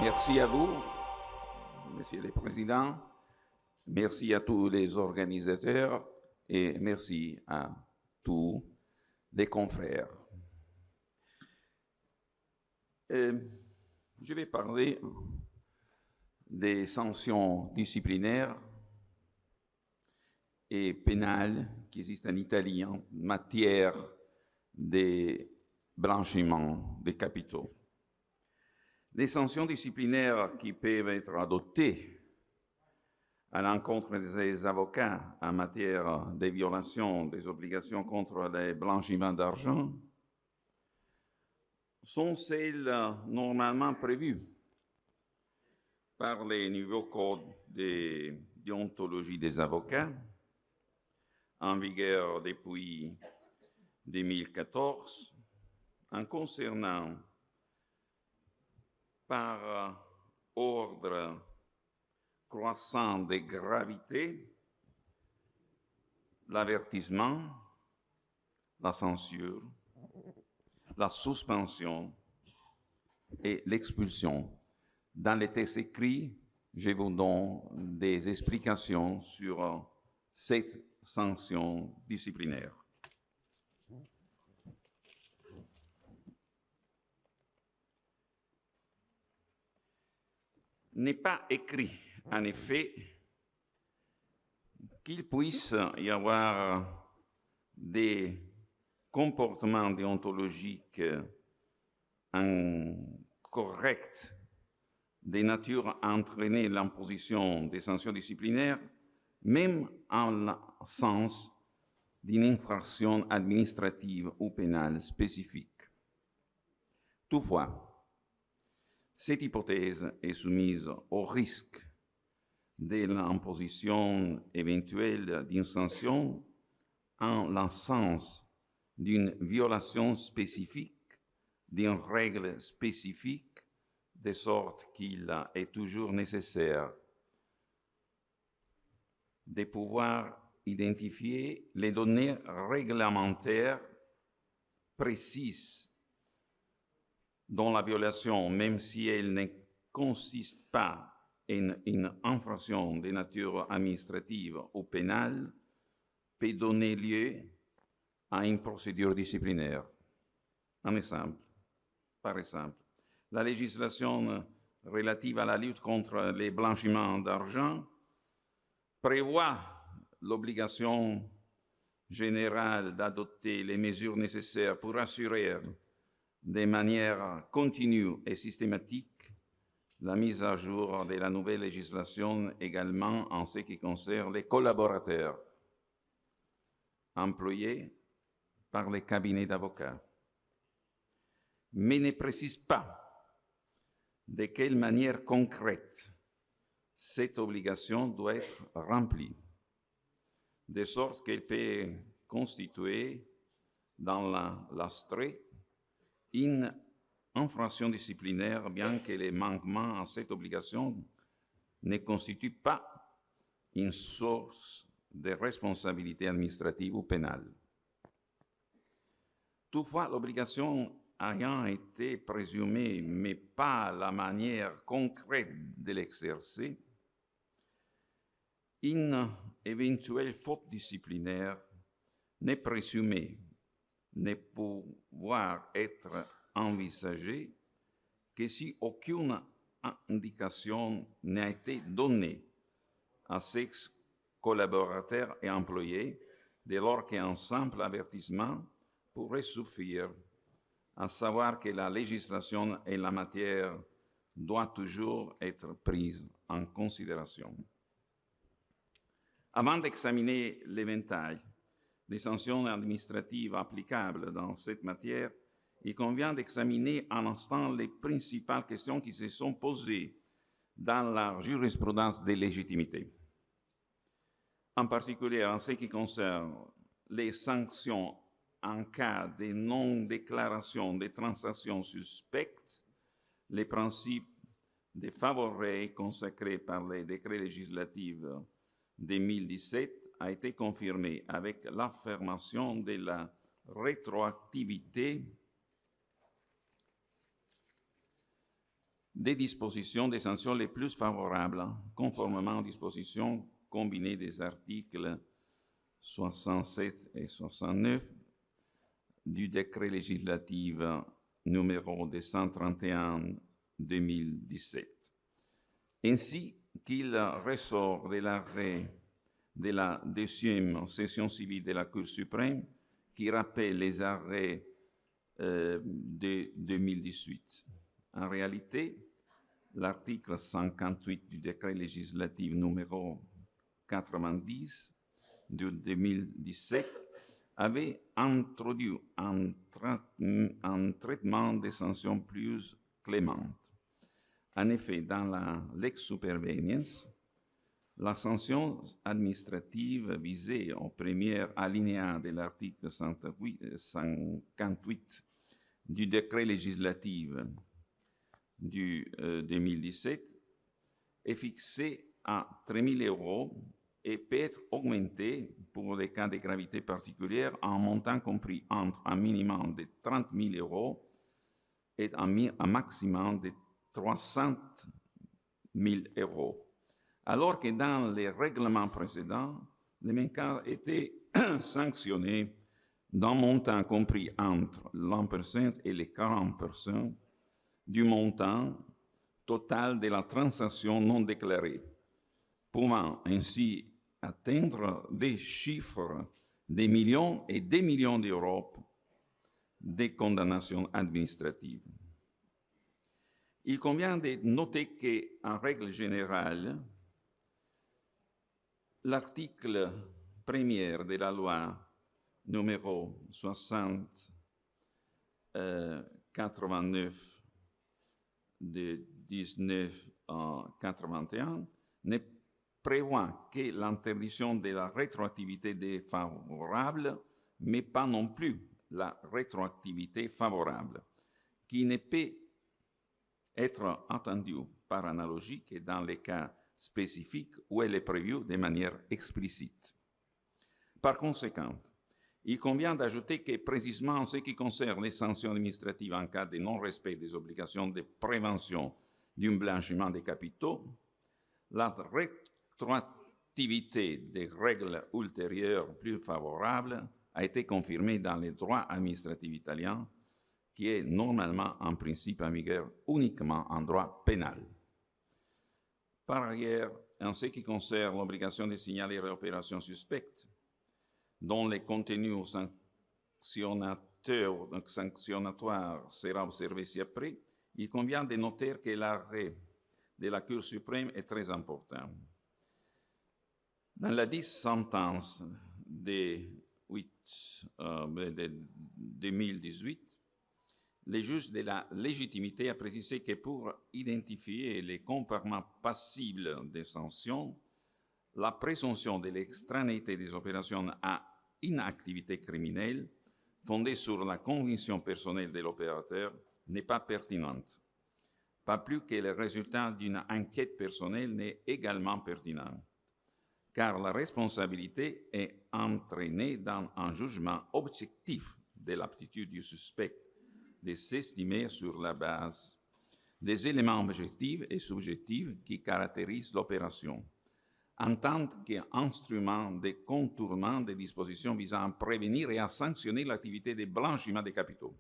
Merci à vous, Messieurs les Présidents. Merci à tous les organisateurs et merci à tous les confrères. Je vais parler des sanctions disciplinaires et pénales qui existent en Italie en matière de blanchiment des capitaux. Les sanctions disciplinaires qui peuvent être adoptées à l'encontre des avocats en matière de violation des obligations contre le blanchiment d'argent sont celles normalement prévues par les nouveaux codes de déontologie des avocats en vigueur depuis 2014 en concernant par ordre croissant de gravité l'avertissement, la censure, la suspension et l'expulsion. Dans les textes écrits, je vous donne des explications sur cette sanction disciplinaire. N'est pas écrit, en effet, qu'il puisse y avoir des comportements déontologiques incorrects de nature à entraîner l'imposition des sanctions disciplinaires, même en l'absence d'une infraction administrative ou pénale spécifique. Toutefois, cette hypothèse est soumise au risque de l'imposition éventuelle d'une sanction en l'absence d'une violation spécifique d'une règle spécifique, de sorte qu'il est toujours nécessaire de pouvoir identifier les données réglementaires précises dont la violation, même si elle ne consiste pas en une infraction de nature administrative ou pénale, peut donner lieu à une procédure disciplinaire. Un exemple. Par exemple, la législation relative à la lutte contre les blanchiments d'argent prévoit l'obligation générale d'adopter les mesures nécessaires pour assurer de manière continue et systématique la mise à jour de la nouvelle législation également en ce qui concerne les collaborateurs employés par les cabinets d'avocats, mais ne précise pas de quelle manière concrète cette obligation doit être remplie, de sorte qu'elle peut constituer dans l'astreinte une infraction disciplinaire, bien que les manquements à cette obligation ne constituent pas une source de responsabilité administrative ou pénale. Toutefois, l'obligation ayant été présumée, mais pas la manière concrète de l'exercer, une éventuelle faute disciplinaire n'est présumée, ne pouvoir être envisagée que si aucune indication n'a été donnée à ces collaborateurs et employés, dès lors qu'un simple avertissement pourrait suffire, à savoir que la législation en la matière doit toujours être prise en considération. Avant d'examiner l'éventail des sanctions administratives applicables dans cette matière, il convient d'examiner un instant les principales questions qui se sont posées dans la jurisprudence de légitimité. En particulier, en ce qui concerne les sanctions en cas de non-déclaration des transactions suspectes, les principes de favoré consacrés par les décrets législatifs 2017 a été confirmé avec l'affirmation de la rétroactivité des dispositions des sanctions les plus favorables, conformément aux dispositions combinées des articles 67 et 69 du décret législatif numéro 231/2017, ainsi qu'il ressort de l'arrêt de la 2e session civile de la Cour suprême qui rappelle les arrêts de 2018. En réalité, l'article 58 du décret législatif numéro 90 de 2017 avait introduit un traitement des sanctions plus clémentes. En effet, dans la lex superveniens, la sanction administrative visée au premier alinéa de l'article 58 du décret législatif du 2017 est fixée à 3 000 € et peut être augmentée pour les cas de gravité particulière à un montant compris entre un minimum de 30 000 € et un maximum de 300 000 €. Alors que dans les règlements précédents, les mêmes cas étaient sanctionnés d'un montant compris entre l'1% et les 40% du montant total de la transaction non déclarée, pouvant ainsi atteindre des chiffres des millions et des millions d'euros de condamnations administratives. Il convient de noter qu'en règle générale, l'article 1er de la loi numéro 6089 de 1981 ne prévoit que l'interdiction de la rétroactivité défavorable, mais pas non plus la rétroactivité favorable, qui ne peut être entendue par analogie que dans les cas spécifiques où elle est prévue de manière explicite. Par conséquent, il convient d'ajouter que précisément en ce qui concerne les sanctions administratives en cas de non-respect des obligations de prévention d'un blanchiment des capitaux, la rétroactivité des règles ultérieures plus favorables a été confirmée dans le droit administratif italien, qui est normalement en principe en vigueur uniquement en droit pénal. Par ailleurs, en ce qui concerne l'obligation de signaler les opérations suspectes, dont le contenu sanctionnatoire sera observé ci-après, il convient de noter que l'arrêt de la Cour suprême est très important. Dans la 10 sentence de 2018, le juge de la légitimité a précisé que pour identifier les comportements passibles des sanctions, la présomption de l'extranéité des opérations à une activité criminelle fondée sur la conviction personnelle de l'opérateur n'est pas pertinente, pas plus que le résultat d'une enquête personnelle n'est également pertinent, car la responsabilité est entraînée dans un jugement objectif de l'aptitude du suspect de s'estimer sur la base des éléments objectifs et subjectifs qui caractérisent l'opération, en tant qu'instrument de contournement des dispositions visant à prévenir et à sanctionner l'activité de blanchiment des capitaux.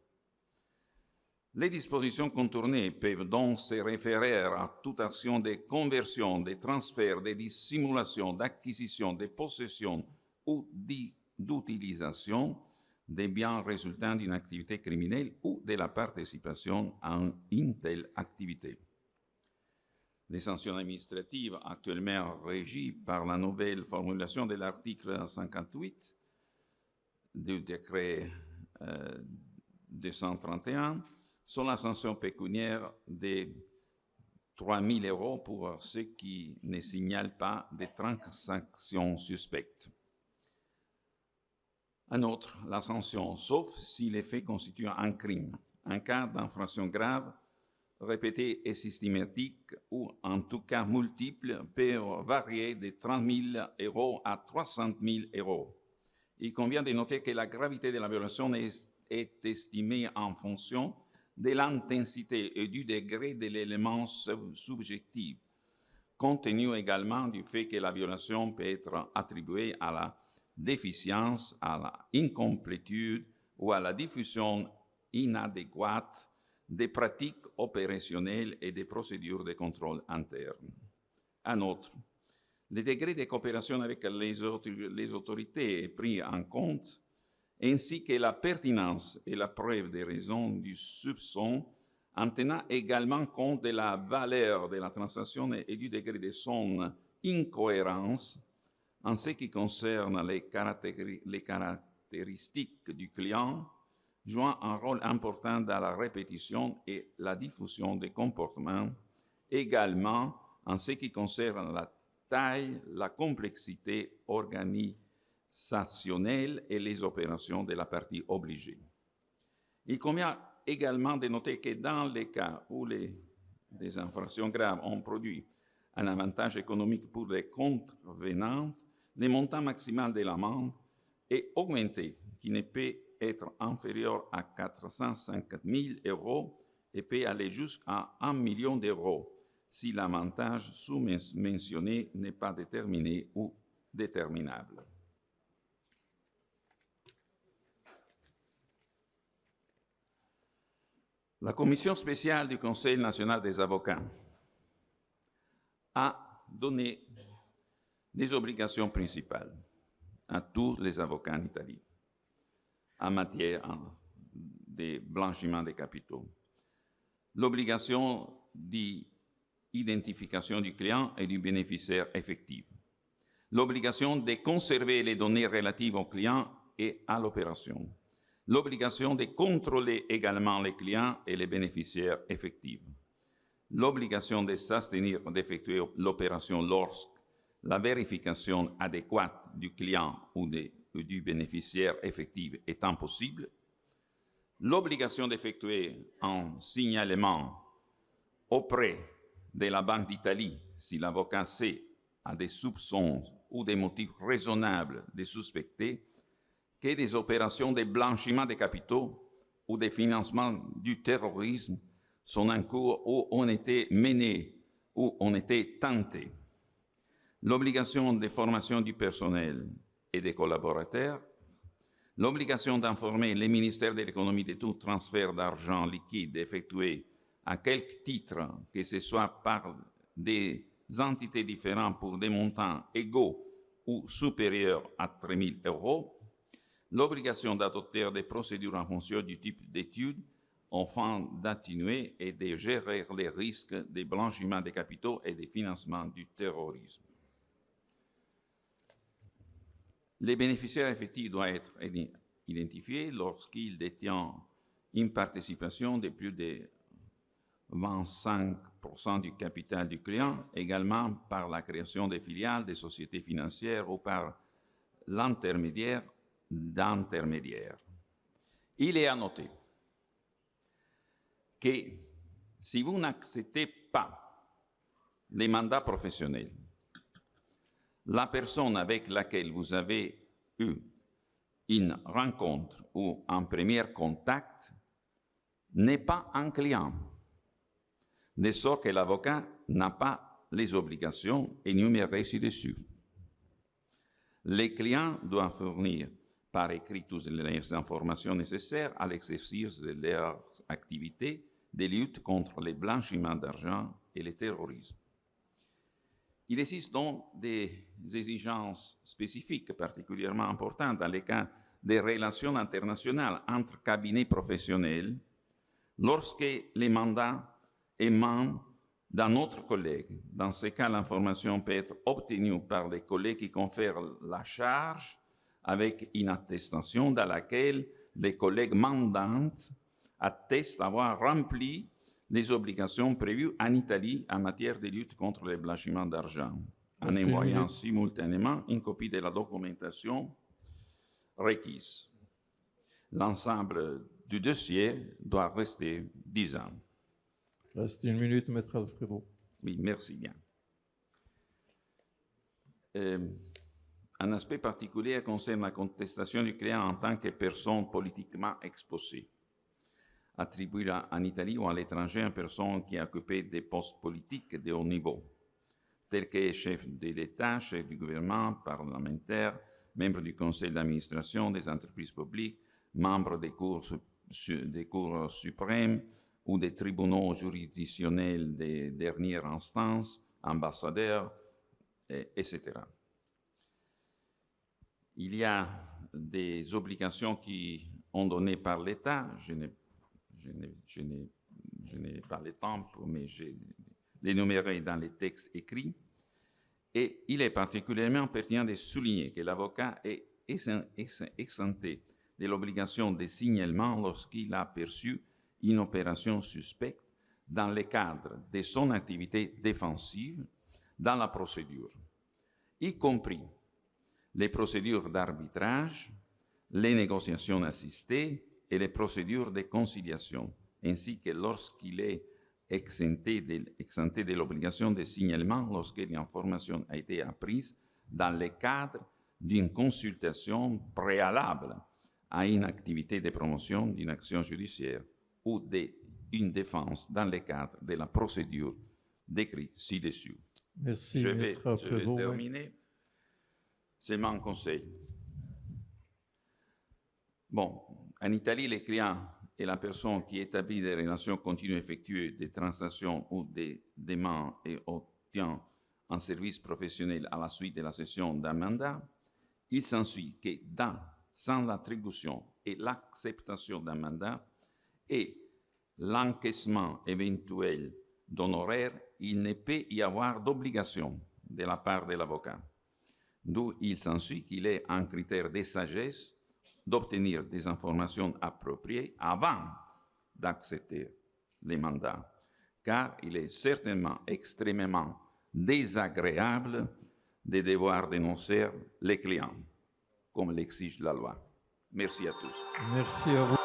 Les dispositions contournées peuvent donc se référer à toute action de conversion, de transfert, de dissimulation, d'acquisition, de possession ou d'utilisation des biens résultant d'une activité criminelle ou de la participation à une telle activité. Les sanctions administratives actuellement régies par la nouvelle formulation de l'article 58 du décret 231 sont la sanction pécuniaire de 3 000 € pour ceux qui ne signalent pas des transactions suspectes. En outre, la sanction, sauf si les faits constituent un crime, en cas d'infraction grave, répétée et systématique, ou en tout cas multiple, peut varier de 30 000 € à 300 000 €. Il convient de noter que la gravité de la violation est estimée en fonction de l'intensité et du degré de l'élément subjectif, compte tenu également du fait que la violation peut être attribuée à la déficience, à l'incomplétude ou à la diffusion inadéquate des pratiques opérationnelles et des procédures de contrôle interne. En outre, le degré de coopération avec les autorités est pris en compte, ainsi que la pertinence et la preuve des raisons du soupçon, en tenant également compte de la valeur de la transaction et du degré de son incohérence en ce qui concerne les caractéristiques du client, jouant un rôle important dans la répétition et la diffusion des comportements, également en ce qui concerne la taille, la complexité organisationnelle et les opérations de la partie obligée. Il convient également de noter que dans les cas où des infractions graves ont produit un avantage économique pour les contrevenants, le montant maximal de l'amende est augmenté, qui ne peut être inférieur à 450 000 € et peut aller jusqu'à 1 million d'euros si l'avantage sous-mentionné n'est pas déterminé ou déterminable. La Commission spéciale du Conseil national des avocats a donné des obligations principales à tous les avocats en Italie en matière de blanchiment des capitaux. L'obligation d'identification du client et du bénéficiaire effectif. L'obligation de conserver les données relatives au client et à l'opération. L'obligation de contrôler également les clients et les bénéficiaires effectifs. L'obligation de s'abstenir d'effectuer l'opération lorsque la vérification adéquate du client ou du bénéficiaire effectif est impossible. L'obligation d'effectuer un signalement auprès de la Banque d'Italie si l'avocat sait, a des soupçons ou des motifs raisonnables de suspecter que des opérations de blanchiment des capitaux ou de financement du terrorisme sont en cours ou ont été menées ou ont été tentées. L'obligation de formation du personnel et des collaborateurs, l'obligation d'informer les ministères de l'économie de tout transfert d'argent liquide effectué à quelque titre que ce soit par des entités différentes pour des montants égaux ou supérieurs à 3 000 €, l'obligation d'adopter des procédures en fonction du type d'études afin d'atténuer et de gérer les risques de blanchiment des capitaux et de financement du terrorisme. Les bénéficiaires effectifs doivent être identifiés lorsqu'ils détiennent une participation de plus de 25% du capital du client, également par la création des filiales des sociétés financières ou par l'intermédiaire d'intermédiaires. Il est à noter que si vous n'acceptez pas les mandats professionnels, la personne avec laquelle vous avez eu une rencontre ou un premier contact n'est pas un client, de sorte que l'avocat n'a pas les obligations énumérées ci-dessus. Les clients doivent fournir par écrit toutes les informations nécessaires à l'exercice de leurs activités de lutte contre le blanchiment d'argent et le terrorisme. Il existe donc des exigences spécifiques particulièrement importantes dans les cas des relations internationales entre cabinets professionnels lorsque les mandats émanent d'un autre collègue. Dans ce cas, l'information peut être obtenue par les collègues qui confèrent la charge avec une attestation dans laquelle les collègues mandants attestent avoir rempli les obligations prévues en Italie en matière de lutte contre le blanchiment d'argent, en envoyant simultanément une copie de la documentation requise. L'ensemble du dossier doit rester 10 ans. Reste 1 minute, Maître Alfredo. Oui, merci bien. Un aspect particulier concerne la contestation du client en tant que personne politiquement exposée. attribuer en Italie ou à l'étranger une personne qui a occupé des postes politiques de haut niveau, tels que chef de l'État, chef du gouvernement, parlementaire, membre du conseil d'administration des entreprises publiques, membre des cours suprêmes ou des tribunaux juridictionnels de dernière instance, ambassadeur, etc. Il y a des obligations qui sont données par l'État. Je n'ai pas le temps, mais je les énumérer dans les textes écrits. Et il est particulièrement pertinent de souligner que l'avocat est exempté de l'obligation de signalement lorsqu'il a perçu une opération suspecte dans le cadre de son activité défensive dans la procédure, y compris les procédures d'arbitrage, les négociations assistées et les procédures de conciliation, ainsi que lorsqu'il est exempté de l'obligation de signalement lorsque l'information a été apprise dans le cadre d'une consultation préalable à une activité de promotion d'une action judiciaire ou d'une défense dans le cadre de la procédure décrite ci-dessus. Merci, Je vais Maître Prévost. terminer. C'est mon conseil. Bon, en Italie, les clients et la personne qui établit des relations continues effectuent des transactions ou des demandes et obtient un service professionnel à la suite de la cession d'un mandat, il s'ensuit que sans l'attribution et l'acceptation d'un mandat et l'encaissement éventuel d'honoraires, il ne peut y avoir d'obligation de la part de l'avocat. D'où il s'ensuit qu'il est un critère de sagesse d'obtenir des informations appropriées avant d'accepter les mandats, car il est certainement extrêmement désagréable de devoir dénoncer les clients, comme l'exige la loi. Merci à tous. Merci à vous.